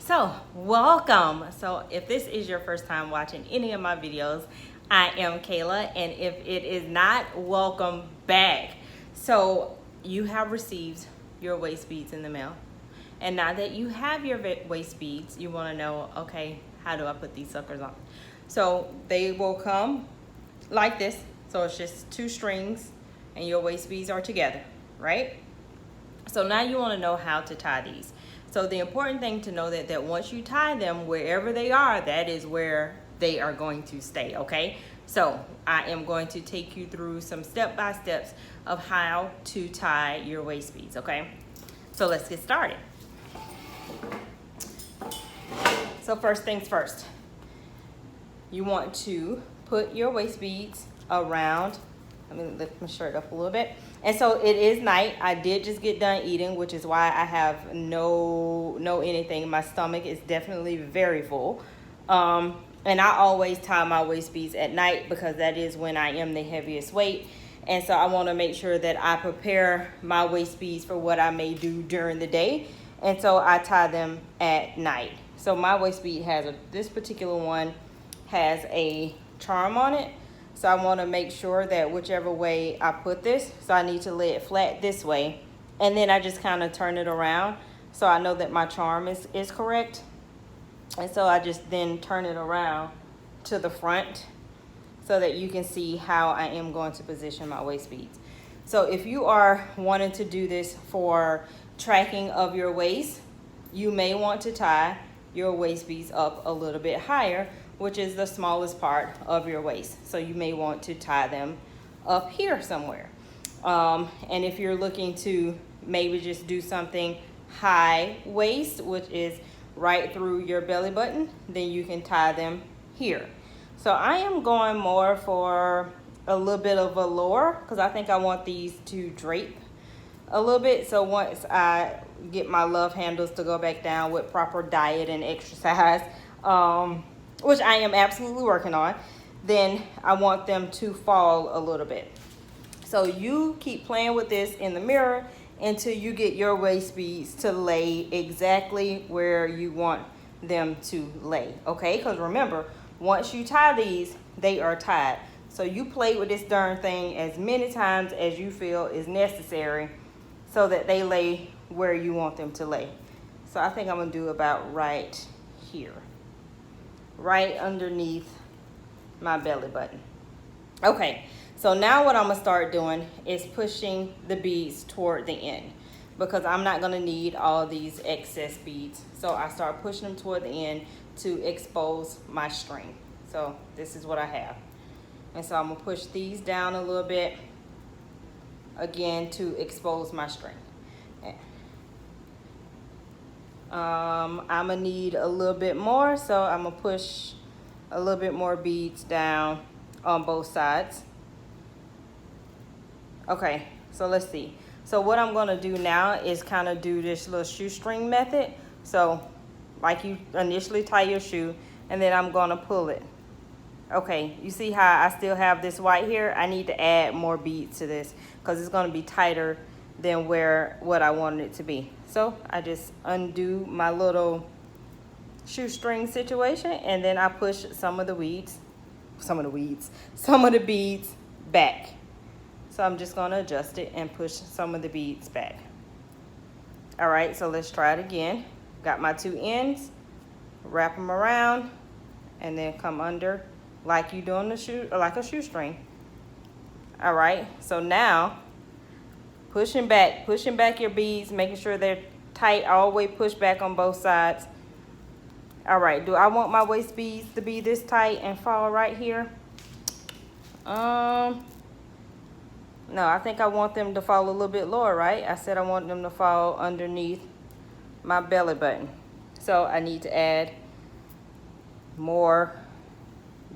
So, welcome. So, if this is your first time watching any of my videos, I am Kayla, and if it is not, welcome back. So, you have received your waist beads in the mail. And now that you have your waist beads, you want to know, okay, how do I put these suckers on? So, they will come like this. So, it's just 2 strings and your waist beads are together, right? So, now you want to know how to tie these. So the important thing to know that once you tie them, wherever they are, that is where they are going to stay, okay? So I am going to take you through some step-by-steps of how to tie your waist beads, okay? So let's get started. So first things first, you want to put your waist beads around. Let me lift my shirt up a little bit. And so it is night. I did just get done eating, which is why I have no anything. My stomach is definitely very full. And I always tie my waist beads at night because that is when I am the heaviest weight. And so I want to make sure that I prepare my waist beads for what I may do during the day. And so I tie them at night. So my waist bead has this particular one has a charm on it. So I want to make sure that whichever way I put this, so I need to lay it flat this way. And then I just kind of turn it around so I know that my charm is correct. And so I just then turn it around to the front so that you can see how I am going to position my waist beads. So if you are wanting to do this for tracking of your waist, you may want to tie your waist beads up a little bit higher, which is the smallest part of your waist. So you may want to tie them up here somewhere. And if you're looking to maybe just do something high waist, which is right through your belly button, then you can tie them here. So I am going more for a little bit of a lower because I think I want these to drape a little bit. So once I get my love handles to go back down with proper diet and exercise, which I am absolutely working on, then I want them to fall a little bit. So you keep playing with this in the mirror until you get your waist beads to lay exactly where you want them to lay, okay? Because remember, once you tie these, they are tied. So you play with this darn thing as many times as you feel is necessary so that they lay where you want them to lay. So I think I'm gonna do about right here, right underneath my belly button. Okay, so now what I'm gonna start doing is pushing the beads toward the end because I'm not gonna need all these excess beads. So I start pushing them toward the end to expose my string. So this is what I have. And so I'm gonna push these down a little bit again to expose my string. I'm gonna need a little bit more, so I'm gonna push a little bit more beads down on both sides. Okay, so let's see. So what I'm gonna do now is kind of do this little shoestring method. So like you initially tie your shoe and then I'm gonna pull it. Okay, you see how I still have this white here? I need to add more beads to this because it's gonna be tighter than what I wanted it to be. So I just undo my little shoestring situation and then I push some of the beads back. So I'm just gonna adjust it and push some of the beads back. All right, so let's try it again. Got my 2 ends, wrap them around and then come under like you doing like a shoestring. All right, so now pushing back your beads, making sure they're tight, all the way pushed back on both sides. All right, do I want my waist beads to be this tight and fall right here? No, I think I want them to fall a little bit lower, right? I said I want them to fall underneath my belly button. So I need to add more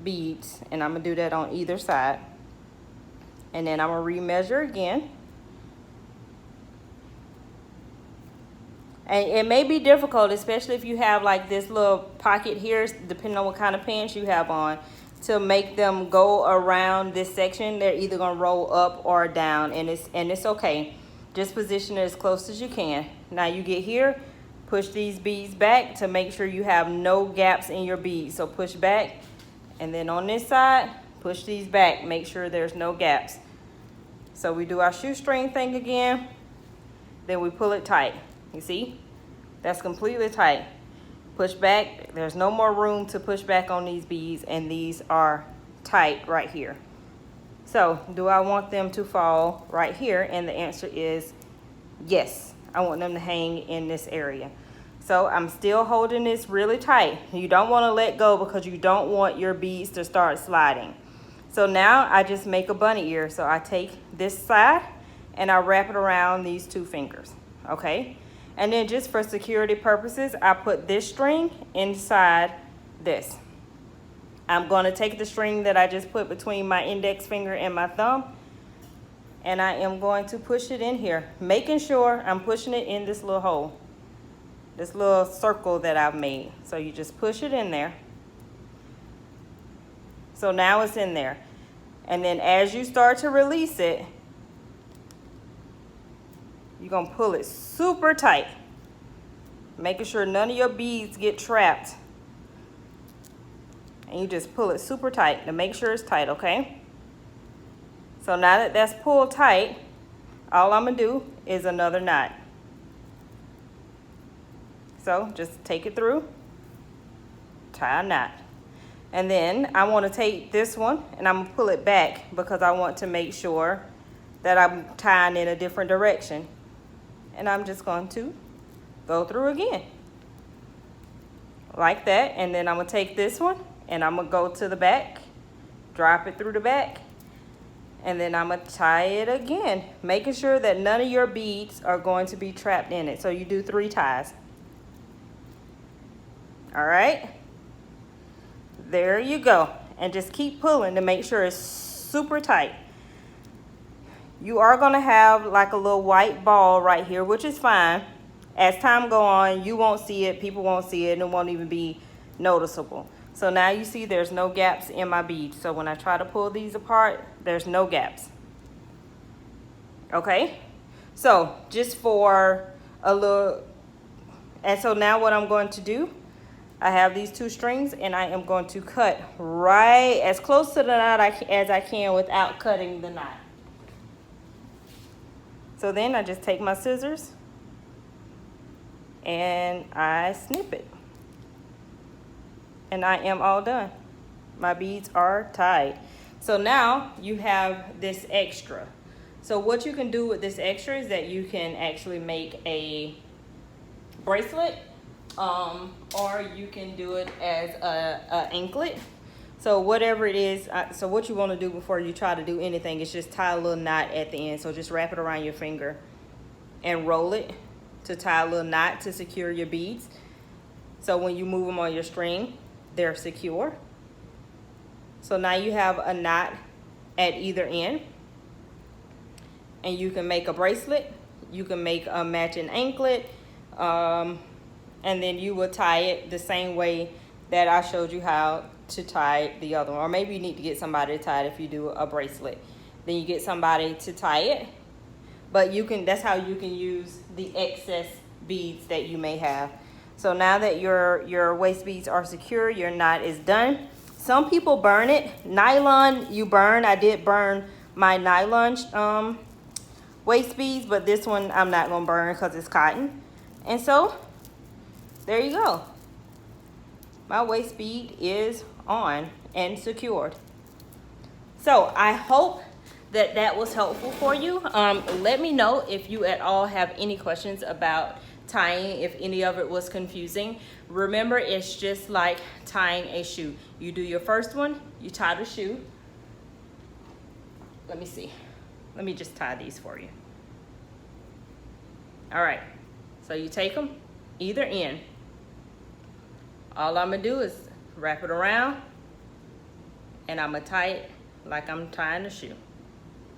beads, and I'm gonna do that on either side. And then I'm gonna remeasure again. And it may be difficult, especially if you have like this little pocket here, depending on what kind of pants you have on, to make them go around this section. They're either gonna roll up or down, and it's okay. Just position it as close as you can. Now you get here, push these beads back to make sure you have no gaps in your beads. So push back, and then on this side, push these back. Make sure there's no gaps. So we do our shoestring thing again, then we pull it tight. You see? That's completely tight. Push back. There's no more room to push back on these beads, and these are tight right here. So do I want them to fall right here? And the answer is yes. I want them to hang in this area. So I'm still holding this really tight. You don't want to let go because you don't want your beads to start sliding. So now I just make a bunny ear. So I take this side and I wrap it around these two fingers, okay? And then just for security purposes, I put this string inside this. I'm going to take the string that I just put between my index finger and my thumb, and I am going to push it in here, making sure I'm pushing it in this little hole, this little circle that I've made. So you just push it in there. So now it's in there. And then as you start to release it, you're going to pull it super tight, making sure none of your beads get trapped. And you just pull it super tight to make sure it's tight, okay? So now that that's pulled tight, all I'm going to do is another knot. So just take it through, tie a knot. And then I want to take this one and I'm going to pull it back because I want to make sure that I'm tying in a different direction. And I'm just going to go through again like that. And then I'm going to take this one and I'm going to go to the back, drop it through the back, and then I'm going to tie it again, making sure that none of your beads are going to be trapped in it. So you do 3 ties. All right, there you go. And just keep pulling to make sure it's super tight. You are going to have like a little white ball right here, which is fine. As time go on, you won't see it, people won't see it, and it won't even be noticeable. So now you see there's no gaps in my beads. So when I try to pull these apart, there's no gaps. Okay? So just for a little, and so now what I'm going to do, I have these 2 strings and I am going to cut right as close to the knot as I can without cutting the knot. So then I just take my scissors and I snip it. And I am all done. My beads are tied. So now you have this extra. So what you can do with this extra is that you can actually make a bracelet, or you can do it as a anklet. So whatever it is, so what you want to do before you try to do anything is just tie a little knot at the end. So just wrap it around your finger and roll it to tie a little knot to secure your beads. So when you move them on your string, they're secure. So now you have a knot at either end, and you can make a bracelet, you can make a matching anklet, and then you will tie it the same way that I showed you how to tie the other one. Or maybe you need to get somebody to tie it if you do a bracelet. Then you get somebody to tie it, but you can, that's how you can use the excess beads that you may have. So now that your waist beads are secure, your knot is done. Some people burn it. Nylon, you burn. I did burn my nylon waist beads, but this one I'm not gonna burn because it's cotton. And so there you go. My waist bead is on and secured. So I hope that that was helpful for you. Let me know if you at all have any questions about tying, if any of it was confusing. Remember, it's just like tying a shoe. You do your first one, you tie the shoe. Let me see. Let me just tie these for you. All right, so you take them either end. All I'm gonna do is wrap it around and I'm gonna tie it like I'm tying a shoe,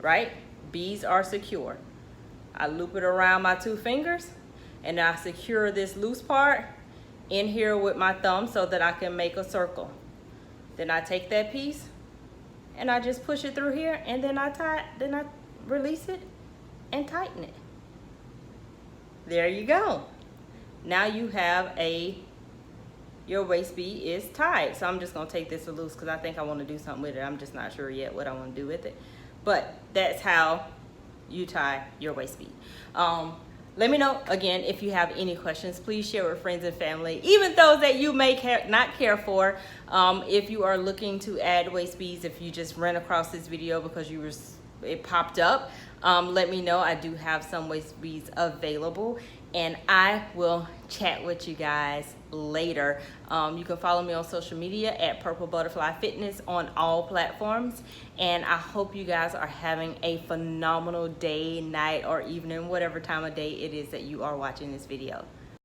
right? Beads are secure. I loop it around my 2 fingers and I secure this loose part in here with my thumb so that I can make a circle. Then I take that piece and I just push it through here, and then I release it and tighten it. There you go. now you have your waist bead is tied. So I'm just gonna take this loose because I think I want to do something with it. I'm just not sure yet what I want to do with it. But that's how you tie your waist bead. Let me know again if you have any questions. Please share with friends and family, even those that you may not care for. If you are looking to add waist beads, if you just ran across this video because it popped up, let me know. I do have some waist beads available, and I will chat with you guys later. You can follow me on social media at Purple Butterfly Fitness on all platforms, and I hope you guys are having a phenomenal day, night, or evening, whatever time of day it is that you are watching this video.